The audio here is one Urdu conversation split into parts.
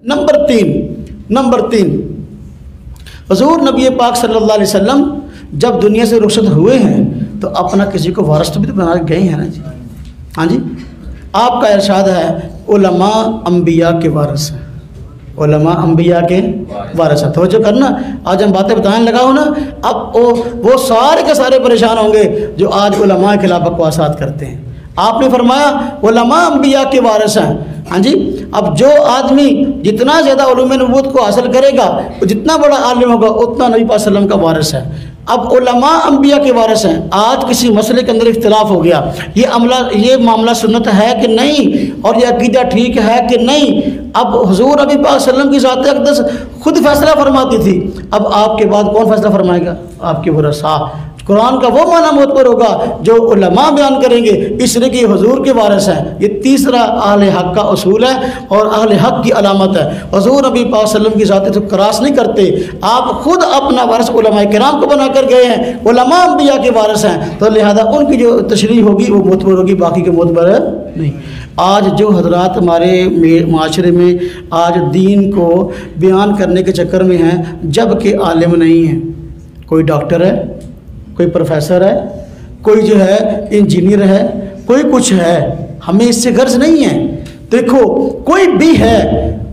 نمبر تین حضور نبی پاک صلی اللہ علیہ وسلم جب دنیا سے رخصت ہوئے ہیں تو اپنا کسی کو وارث بھی تو بنا کے گئے ہیں نا جی. ہاں جی, آپ کا ارشاد ہے علماء انبیاء کے وارث ہیں, علماء انبیاء کے وارث ہیں. توجہ کرنا, آج ہم باتیں بتانے لگا ہوں نا, اب وہ سارے کے سارے پریشان ہوں گے جو آج علماء کے خلاف بکواسات کرتے ہیں. آپ نے فرمایا علماء انبیاء کے وارث ہیں. ہاں جی, اب جو آدمی جتنا زیادہ علوم نبوت کو حاصل کرے گا, وہ جتنا بڑا عالم ہوگا, اتنا نبی پاک صلی اللہ علیہ وسلم کا وارث ہے. اب علماء انبیاء کے وارث ہیں. آج کسی مسئلے کے اندر اختلاف ہو گیا, یہ معاملہ سنت ہے کہ نہیں, اور یہ عقیدہ ٹھیک ہے کہ نہیں. اب حضور نبی پاک صلی اللہ علیہ وسلم کی ذات اقدس خود فیصلہ فرماتی تھی. اب آپ کے بعد کون فیصلہ فرمائے گا؟ آپ کے ورثاء. قرآن کا وہ معنی معتبر ہوگا جو علماء بیان کریں گے, اس لیے کہ یہ حضور کے وارث ہیں. یہ تیسرا اہل حق کا اصول ہے اور اہل حق کی علامت ہے. حضور نبی پاک صلی اللہ علیہ وسلم کی ذات تو کراس نہیں کرتے. آپ خود اپنا وارث علماء کرام کو بنا کر گئے ہیں. علماء انبیاء کے وارث ہیں, تو لہذا ان کی جو تشریح ہوگی وہ معتبر ہوگی, باقی کے معتبر نہیں. آج جو حضرات ہمارے معاشرے میں آج دین کو بیان کرنے کے چکر میں ہیں, جب کہ عالم نہیں ہیں. کوئی ڈاکٹر ہے, کوئی پروفیسر ہے, کوئی جو ہے انجینئر ہے, کوئی کچھ ہے, ہمیں اس سے غرض نہیں ہے. دیکھو کوئی بھی ہے,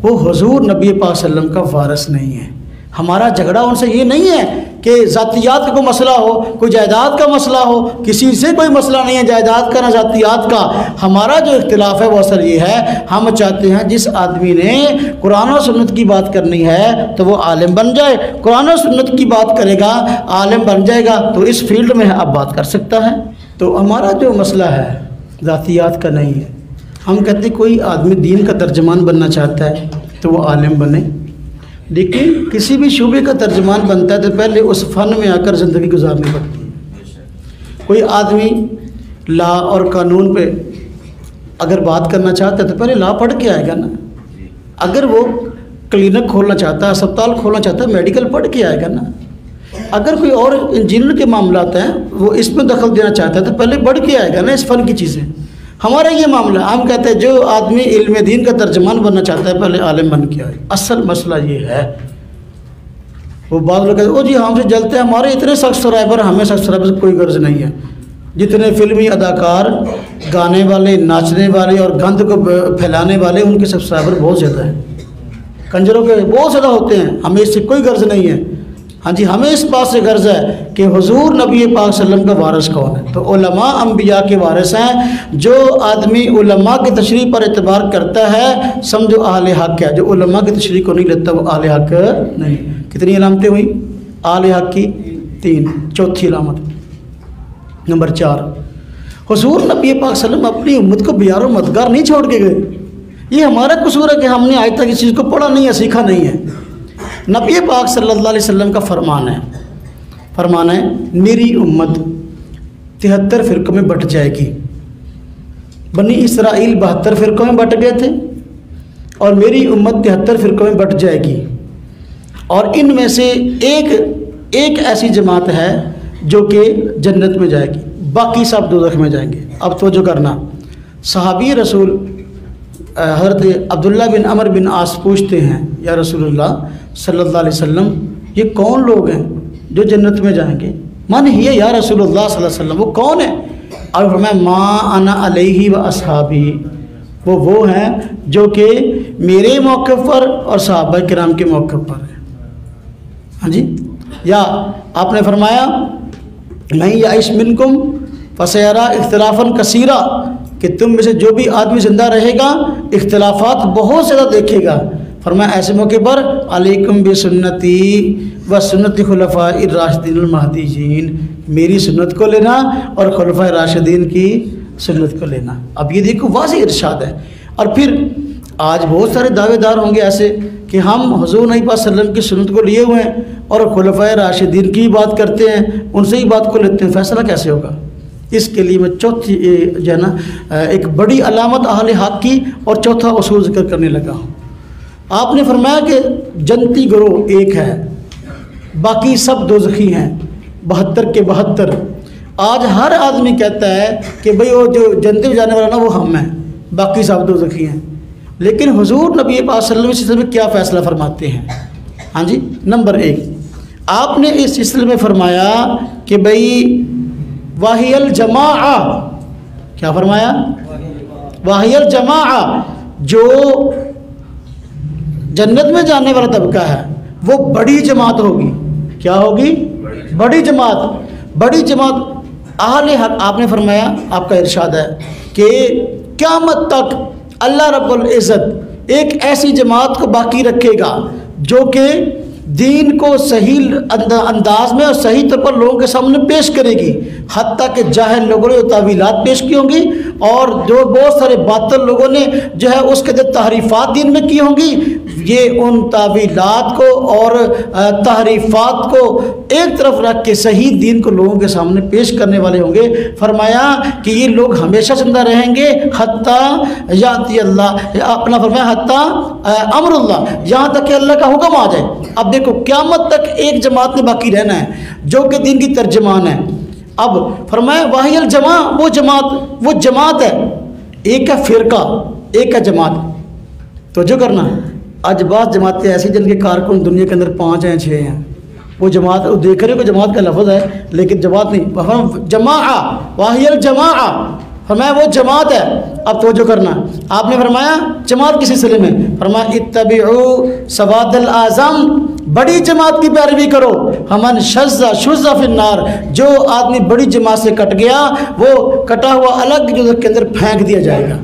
وہ حضور نبی پاک صلی اللہ علیہ وسلم کا وارث نہیں ہے. ہمارا جھگڑا ان سے یہ نہیں ہے کہ ذاتیات کا کوئی مسئلہ ہو, کوئی جائیداد کا مسئلہ ہو, کسی سے کوئی مسئلہ نہیں ہے جائیداد کا نہ ذاتیات کا. ہمارا جو اختلاف ہے وہ اصل یہ ہے, ہم چاہتے ہیں جس آدمی نے قرآن و سنت کی بات کرنی ہے تو وہ عالم بن جائے. قرآن و سنت کی بات کرے گا, عالم بن جائے گا, تو اس فیلڈ میں اب بات کر سکتا ہے. تو ہمارا جو مسئلہ ہے ذاتیات کا نہیں ہے. ہم کہتے ہیں کوئی آدمی دین کا ترجمان بننا چاہتا ہے تو وہ عالم بنے, لیکن کسی بھی شعبے کا ترجمان بنتا ہے تو پہلے اس فن میں آ کر زندگی گزارنی پڑتی ہے. کوئی آدمی لا اور قانون پہ اگر بات کرنا چاہتا ہے تو پہلے لا پڑھ کے آئے گا نا. اگر وہ کلینک کھولنا چاہتا ہے, اسپتال کھولنا چاہتا ہے, میڈیکل پڑھ کے آئے گا نا. اگر کوئی اور انجینئر کے معاملات ہیں وہ اس میں دخل دینا چاہتا ہے تو پہلے پڑھ کے آئے گا نا اس فن کی چیزیں. ہمارا یہ معاملہ, ہم کہتے ہیں جو آدمی علم دین کا ترجمان بننا چاہتا ہے پہلے عالم بن کے آئے. اصل مسئلہ یہ ہے, وہ بعض لوگ کہتے ہیں او جی ہم سے جلتے ہیں, ہمارے اتنے سبسکرائبر, ہمیں سبسکرائبر سے کوئی غرض نہیں ہے. جتنے فلمی اداکار, گانے والے, ناچنے والے اور گند کو پھیلانے والے, ان کے سبسکرائبر بہت زیادہ ہیں. کنجروں کے بہت زیادہ ہوتے ہیں, ہمیں اس سے کوئی غرض نہیں ہے. ہاں جی, ہمیں اس بات سے غرض ہے کہ حضور نبی پاک صلی اللہ علیہ وسلم کا وارث کون ہے. تو علماء انبیاء کے وارث ہیں. جو آدمی علماء کی تشریح پر اعتبار کرتا ہے سمجھو اہل حق ہے, جو علماء کی تشریح کو نہیں لیتا وہ اہل حق نہیں. کتنی علامتیں ہوئی اہل حق کی؟ 3. چوتھی علامت نمبر 4, حضور نبی پاک صلی اللہ علیہ وسلم اپنی امت کو بیار و مددگار نہیں چھوڑ کے گئے. یہ ہمارا قصور ہے کہ ہم نے آج تک اس چیز کو پڑھا نہیں ہے, سیکھا نہیں ہے. نبی پاک صلی اللہ علیہ وسلم کا فرمان ہے میری امت 73 فرقوں میں بٹ جائے گی. بنی اسرائیل 72 فرقوں میں بٹ گئے تھے, اور میری امت 73 فرقوں میں بٹ جائے گی. اور ان میں سے ایک ایسی جماعت ہے جو کہ جنت میں جائے گی, باقی سب دوزخ میں جائیں گے. اب توجہ کرنا, صحابی رسول حضرت عبداللہ بن عمر بن عاص پوچھتے ہیں یا رسول اللہ صلی اللہ علیہ وسلم یہ کون لوگ ہیں جو جنت میں جائیں گے؟ من ہی یا رسول اللہ صلی اللہ علیہ وسلم, وہ کون ہے؟ اور فرمایا ما انا علیہ و اصحابی, وہ ہیں جو کہ میرے موقف پر اور صحابہ کرام کے موقف پر ہیں. ہاں جی, یا آپ نے فرمایا نہیں یعش منکم فسیرا اختلافاً کثیرا, کہ تم میں سے جو بھی آدمی زندہ رہے گا اختلافات بہت زیادہ دیکھے گا. فرمایا ایسے موقع پر علیکم بسنتی و سنت خلفاء الراشدین المہدیین, میری سنت کو لینا اور خلفاء راشدین کی سنت کو لینا. اب یہ دیکھو واضح ارشاد ہے. اور پھر آج بہت سارے دعوے دار ہوں گے ایسے کہ ہم حضور نبی پاک صلی اللہ علیہ وسلم کی سنت کو لیے ہوئے ہیں اور خلفاء راشدین کی بات کرتے ہیں, ان سے ہی بات کو لیتے ہیں. فیصلہ کیسے ہوگا؟ اس کے لیے میں چوتھی جو ہے نا ایک بڑی علامت اہل حق کی اور چوتھا اصول ذکر کرنے لگا ہوں. آپ نے فرمایا کہ جنتی گروہ ایک ہے, باقی سب دوزخی ہیں, 72 کے 72. آج ہر آدمی کہتا ہے کہ بھئی وہ جو جنتی میں جانے والا نا وہ ہم ہیں, باقی سب دوزخی ہیں. لیکن حضور نبی پاک صلی اللہ علیہ وسلم میں کیا فیصلہ فرماتے ہیں؟ ہاں جی، نمبر 1 آپ نے اس سلسلے میں فرمایا کہ بھئی وَهِيَ الْجَمَاعَةُ، کیا فرمایا؟ وَهِيَ الْجَمَاعَةُ، جو جنت میں جانے والا طبقہ ہے وہ بڑی جماعت ہوگی۔ کیا ہوگی؟ بڑی جماعت۔ بڑی جماعت اہل حق، آپ نے فرمایا، آپ کا ارشاد ہے کہ قیامت تک اللہ رب العزت ایک ایسی جماعت کو باقی رکھے گا جو کہ دین کو صحیح انداز میں اور صحیح طور پر لوگوں کے سامنے پیش کرے گی، حتیٰ کہ جاہل لوگوں نے تعویلات پیش کی ہوں گی اور جو بہت سارے باطل لوگوں نے جو ہے اس کے اندر تحریفات دین میں کی ہوں گی، یہ ان تعویلات کو اور تحریفات کو ایک طرف رکھ کے صحیح دین کو لوگوں کے سامنے پیش کرنے والے ہوں گے۔ فرمایا کہ یہ لوگ ہمیشہ زندہ رہیں گے حتیٰ یاتی اللہ، اپنا فرمایا حتیٰ امر اللہ، یہاں تک کہ اللہ کا حکم آ جائے۔ اب دیکھو قیامت تک ایک جماعت نے باقی رہنا ہے جو کہ دین کی ترجمان ہے۔ اب فرمایا وَهِيَ الْجَمَاعَةُ، وہ جماعت ہے، ایک ہے فرقہ، ایک ہے جماعت۔ توجہ کرنا، آج بعض جماعتیں ایسی جن کے کارکن دنیا کے اندر 5 ہیں 6 ہیں، وہ جماعت دیکھ رہے ہو کہ جماعت کا لفظ ہے لیکن جماعت نہیں، جماعہ، وَهِيَ الْجَمَاعَةُ، فرمایا وہ جماعت ہے۔ اب توجہ کرنا، آپ نے فرمایا جماعت کس سلسلے میں؟ فرمایا اتبعوا سواد الاعظم، بڑی جماعت کی پیروی کرو، ہمن شذ فی النار، جو آدمی بڑی جماعت سے کٹ گیا وہ کٹا ہوا الگ جو کے اندر پھینک دیا جائے گا۔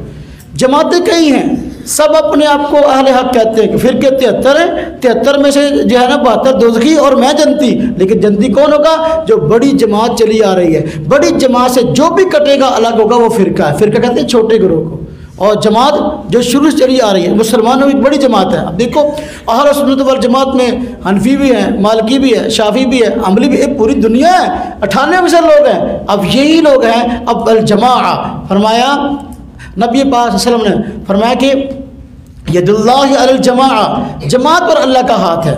جماعتیں کئی ہیں، سب اپنے آپ کو اہل حق کہتے ہیں کہ فرقے 73 ہیں، 73 میں سے جو ہے نا 72 دوزخی اور میں جنتی، لیکن جنتی کون ہوگا؟ جو بڑی جماعت چلی آ رہی ہے۔ بڑی جماعت سے جو بھی کٹے گا الگ ہوگا، وہ فرقہ ہے۔ فرقہ کہتے ہیں چھوٹے گروہ کو، اور جماعت جو شروع سے چلی آ رہی ہے مسلمانوں کی بڑی جماعت ہے۔ اب دیکھو اہل سنت والجماعت میں حنفی بھی ہیں، مالکی بھی ہے، شافعی بھی ہے، حنبلی بھی ہے، پوری دنیا ہے، 98% لوگ ہیں۔ اب یہی لوگ ہیں اب الجماعہ۔ فرمایا نبی پاک صلی اللہ علیہ وسلم نے فرمایا کہ ید اللہ علی الجماعہ، جماعت پر اللہ کا ہاتھ ہے،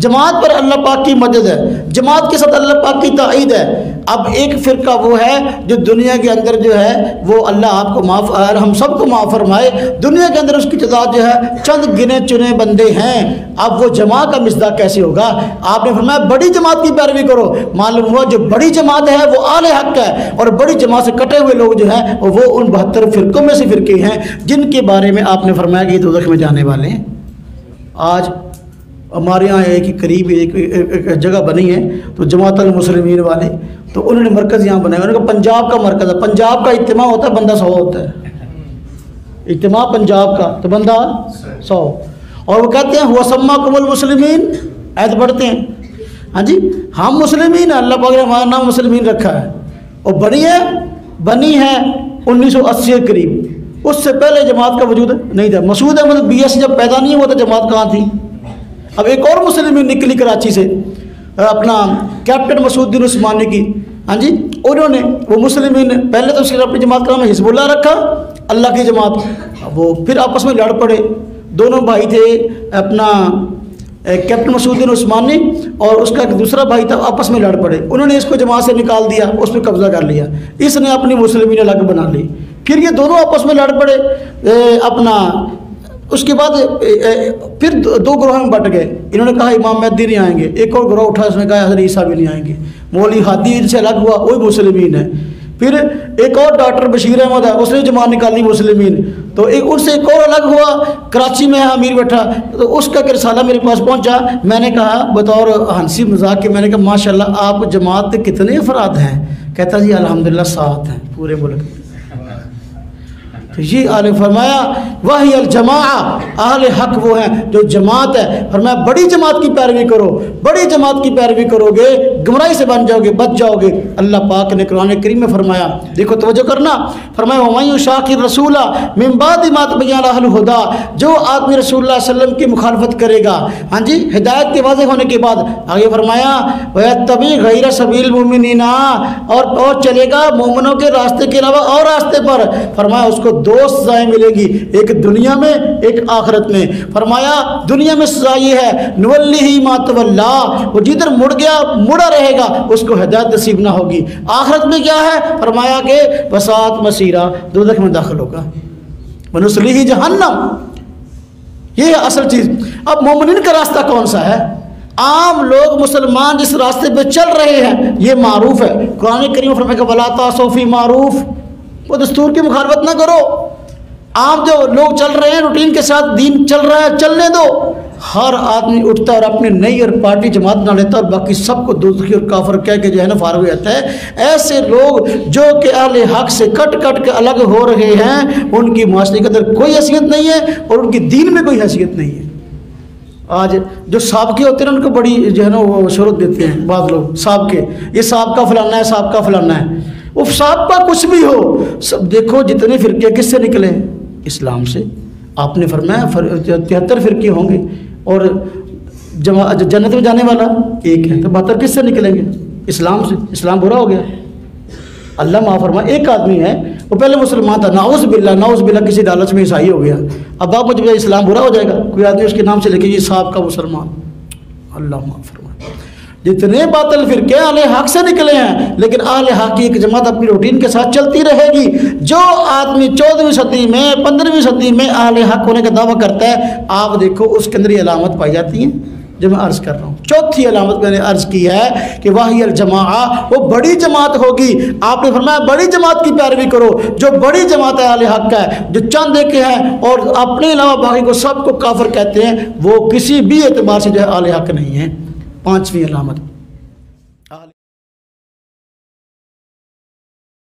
جماعت پر اللہ پاک کی مدد ہے، جماعت کے ساتھ اللہ پاک کی تائید ہے۔ اب ایک فرقہ وہ ہے جو دنیا کے اندر جو ہے وہ اللہ آپ کو معاف اور ہم سب کو معاف فرمائے، دنیا کے اندر اس کی تعداد جو ہے چند گنے چنے بندے ہیں۔ اب وہ جماعت کا مصداق کیسے ہوگا؟ آپ نے فرمایا بڑی جماعت کی پیروی کرو۔ معلوم ہوا جو بڑی جماعت ہے وہ اہل حق ہے، اور بڑی جماعت سے کٹے ہوئے لوگ جو ہیں وہ ان 72 فرقوں میں سے فرقے ہیں جن کے بارے میں آپ نے فرمایا کہ یہ دوزخ میں جانے والے ہیں۔ آج ہمارے یہاں ایک قریب ایک جگہ بنی ہے تو جماعت المسلمین والے، تو انہوں نے مرکز یہاں بنایا، انہوں نے کہا پنجاب کا مرکز ہے، پنجاب کا اجتماع ہوتا ہے بندہ 100 ہوتا ہے، اجتماع پنجاب کا تو بندہ 100، اور وہ کہتے ہیں ہوا سماکم المسلمین، ایت پڑھتے ہیں ہاں جی ہم مسلمین ہیں، اللہ پاک نے ہمارا نام مسلمین رکھا ہے، اور بنی ہے 1980 کے قریب، اس سے پہلے جماعت کا وجود نہیں تھا۔ مسعود احمد BS جب پیدا نہیں ہوا تو جماعت کہاں تھی؟ اب ایک اور مسلمین نکلی کراچی سے، اپنا کیپٹن مسعود الدین عثمانی کی، ہاں جی انہوں نے وہ مسلمین پہلے تو صرف اپنی جماعت کا نام حزب اللہ رکھا، اللہ کی جماعت، وہ پھر آپس میں لڑ پڑے، دونوں بھائی تھے، اپنا کیپٹن مسعود الدین عثمانی اور اس کا ایک دوسرا بھائی تھا، آپس میں لڑ پڑے، انہوں نے اس کو جماعت سے نکال دیا، اس پہ قبضہ کر لیا، اس نے اپنی مسلمین الگ بنا لی، پھر یہ دونوں آپس میں لڑ پڑے، اپنا اس کے بعد پھر 2 گروہوں میں بٹ گئے، انہوں نے کہا امام مہدی نہیں آئیں گے، ایک اور گروہ اٹھا، اس نے کہا حضرت عیسیٰ بھی نہیں آئیں گے، مولوی ہادی ان سے الگ ہوا، وہی مسلمین ہے، پھر ایک اور ڈاکٹر بشیر احمد ہے، اس نے جماعت نکالی مسلمین، تو ان سے ایک اور الگ ہوا، کراچی میں امیر بیٹھا، تو اس کا ایک رسالہ میرے پاس پہنچا، میں نے کہا بطور ہنسی مذاق کے، میں نے کہا ماشاءاللہ آپ جماعت کے کتنے افراد ہیں؟ کہتا جی الحمدللہ 7 ہیں پورے ملک میں۔ تو یہ آلے فرمایا وہی الجماعہ، اہل حق وہ ہیں جو جماعت ہے، فرمایا بڑی جماعت کی پیروی کرو، بڑی جماعت کی پیروی کرو گے گمراہی سے بن جاؤ گے، بچ جاؤ گے۔ اللہ پاک نے قرآن کریم میں فرمایا، دیکھو توجہ کرنا، فرمایا وَمَن يُشَاقِقِ الرَّسُولَ مِن بَعْدِ مَا تَبَيَّنَ لَهُ الْهُدَىٰ، جو آدمی رسول اللہ صلی اللہ علیہ وسلم کی مخالفت کرے گا، ہاں جی ہدایت کے واضح ہونے کے بعد، آگے فرمایا وَيَتَّبِعْ غَيْرَ سَبِيلِ الْمُؤْمِنِينَ، اور چلے گا مومنوں کے راستے کے علاوہ اور راستے پر، فرمایا اس کو 2 سزائیں ملیں گی، ایک دنیا میں ایک آخرت میں۔ فرمایا دنیا میں سزا یہ ہے نُوَلِّهِ مَا تَوَلَّىٰ، وہ جدھر مڑ گیا مڑا رہے گا، اس کو ہدایت نصیب نہ ہوگی۔ آخرت میں کیا ہے؟ فرمایا کہ وَسَاءَتْ مَصِيرًا، دوزخ میں داخل ہوگا، وَنُصْلِيهِ جہنم، یہ ہے اصل چیز۔ اب مومنین کا راستہ کون سا ہے؟ عام لوگ مسلمان جس راستے پہ چل رہے ہیں یہ معروف ہے۔ قرآن کریم فرمائے کہ وَلَا تَعْصَوْا فِي مَعْرُوفٍ، وہ دستور کی مخالفت نہ کرو۔ عام جو لوگ چل رہے ہیں روٹین کے ساتھ، دین چل رہا ہے، چلنے دو۔ ہر آدمی اٹھتا ہے اور اپنی نئی اور پارٹی جماعت بنا لیتا ہے اور باقی سب کو دوزخی اور کافر کہہ کے جو ہے نا فارغ ہو جاتا ہے۔ ایسے لوگ جو کہ اہل حق سے کٹ کٹ کے الگ ہو رہے ہیں، ان کی معاشرے کے اندر کوئی حیثیت نہیں ہے اور ان کی دین میں کوئی حیثیت نہیں ہے۔ آج جو سابقے ہوتے ہیں ان کو بڑی جو ہے نا وہ شہرت دیتے ہیں بعض لوگ، سابقے، یہ سابقہ فلانا ہے، سابقہ فلانا ہے۔ وہ سابقہ کچھ بھی ہو، سب دیکھو جتنے فرقے کس سے نکلے؟ اسلام سے۔ آپ نے فرمایا 73 فرقے ہوں گے اور جنت میں جانے والا ایک ہے، تو 72 کس سے نکلیں گے؟ اسلام سے۔ اسلام برا ہو گیا، اللہ معاف فرمائے۔ ایک آدمی ہے وہ پہلے مسلمان تھا، نعوذ باللہ کسی لالچ میں عیسائی ہو گیا، اب آپ مجھے اسلام برا ہو جائے گا، کوئی آدمی اس کے نام سے لکھے یہ صاحب کا مسلمان، اللہ معاف فرمائے۔ جتنے باطل فرقے اہل حق سے نکلے ہیں، لیکن اہل حق کی ایک جماعت اپنی روٹین کے ساتھ چلتی رہے گی۔ جو آدمی 14ویں صدی میں 15ویں صدی میں اہل حق ہونے کا دعویٰ کرتا ہے، آپ دیکھو اس کے اندر یہ علامت پائی جاتی ہیں جو میں عرض کر رہا ہوں۔ چوتھی علامت میں نے عرض کی ہے کہ وحی الجماعہ، وہ بڑی جماعت ہوگی۔ آپ نے فرمایا بڑی جماعت کی پیروی کرو، جو بڑی جماعت اہل حق کا ہے، جو چند ایک ہیں اور اپنے علاوہ باقی کو سب کو کافر کہتے ہیں، وہ کسی بھی اعتبار سے جو ہے اہل حق نہیں ہے۔ 5ویں علامت